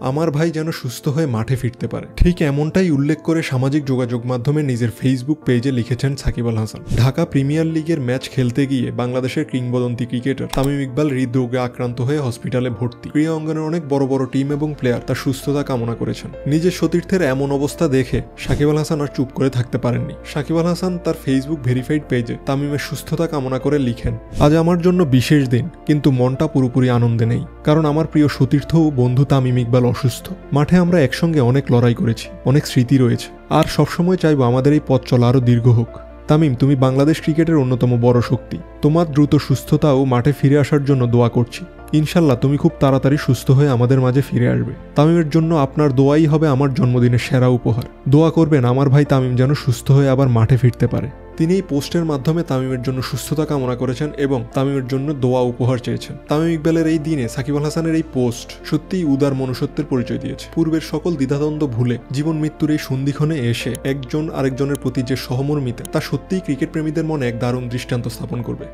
আমার ভাই যেন সুস্থ হয়ে মাঠে ফিরতে পারে। ঠিক এমনটাই উল্লেখ করে সামাজিক যোগাযোগ মাধ্যমে নিজের ফেসবুক পেজে লিখেছেন সাকিব আল হাসান। ঢাকা প্রিমিয়ার লিগের ম্যাচ খেলতে গিয়ে বাংলাদেশের কিংবদন্তি ক্রিকেটার তামিম ইকবাল হৃদরোগে আক্রান্ত হয়ে হসপিটালে ভর্তি। ক্রীড়া অঙ্গনের অনেক বড় বড় টিম এবং প্লেয়ার তার সুস্থতা কামনা করেছেন। নিজের সতীর্থের এমন অবস্থা দেখে সাকিব আল হাসান আর চুপ করে থাকতে পারেননি। সাকিব আল হাসান তার ফেসবুক ভেরিফাইড পেজে তামিমের সুস্থতা কামনা করে লিখেন, আজ আমার জন্য বিশেষ দিন, কিন্তু মনটা পুরোপুরি আনন্দে নেই, কারণ আমার প্রিয় সতীর্থ ও বন্ধু তামিম ইকবাল অসুস্থ। মাঠে আমরা একসঙ্গে অনেক লড়াই করেছি, অনেক স্মৃতি রয়েছে, আর সবসময় চাইবো আমাদের এই পথ চলা আরও দীর্ঘ হোক। তামিম, তুমি বাংলাদেশ ক্রিকেটের অন্যতম বড় শক্তি। তোমার দ্রুত সুস্থতা ও মাঠে ফিরে আসার জন্য দোয়া করছি। ইনশাল্লাহ তুমি খুব তাড়াতাড়ি সুস্থ হয়ে আমাদের মাঝে ফিরে আসবে। তামিমের জন্য আপনার দোয়াই হবে আমার জন্মদিনের সেরা উপহার। দোয়া করবেন আমার ভাই তামিম যেন সুস্থ হয়ে আবার মাঠে ফিরতে পারে। তিনি এই পোস্টের মাধ্যমে তামিমের জন্য সুস্থতা কামনা করেছেন এবং তামিমের জন্য দোয়া উপহার চেয়েছেন। তামিম ইকবালের এই দিনে সাকিব আল হাসানের এই পোস্ট সত্যিই উদার মনুষ্যত্বের পরিচয় দিয়েছে। পূর্বের সকল দ্বিধাদ্বন্দ্ব ভুলে জীবন মৃত্যুর এই সন্ধিক্ষণে এসে একজন আরেকজনের প্রতি যে সহমর্মিতা, তা সত্যিই ক্রিকেট প্রেমীদের মনে এক দারুণ দৃষ্টান্ত স্থাপন করবে।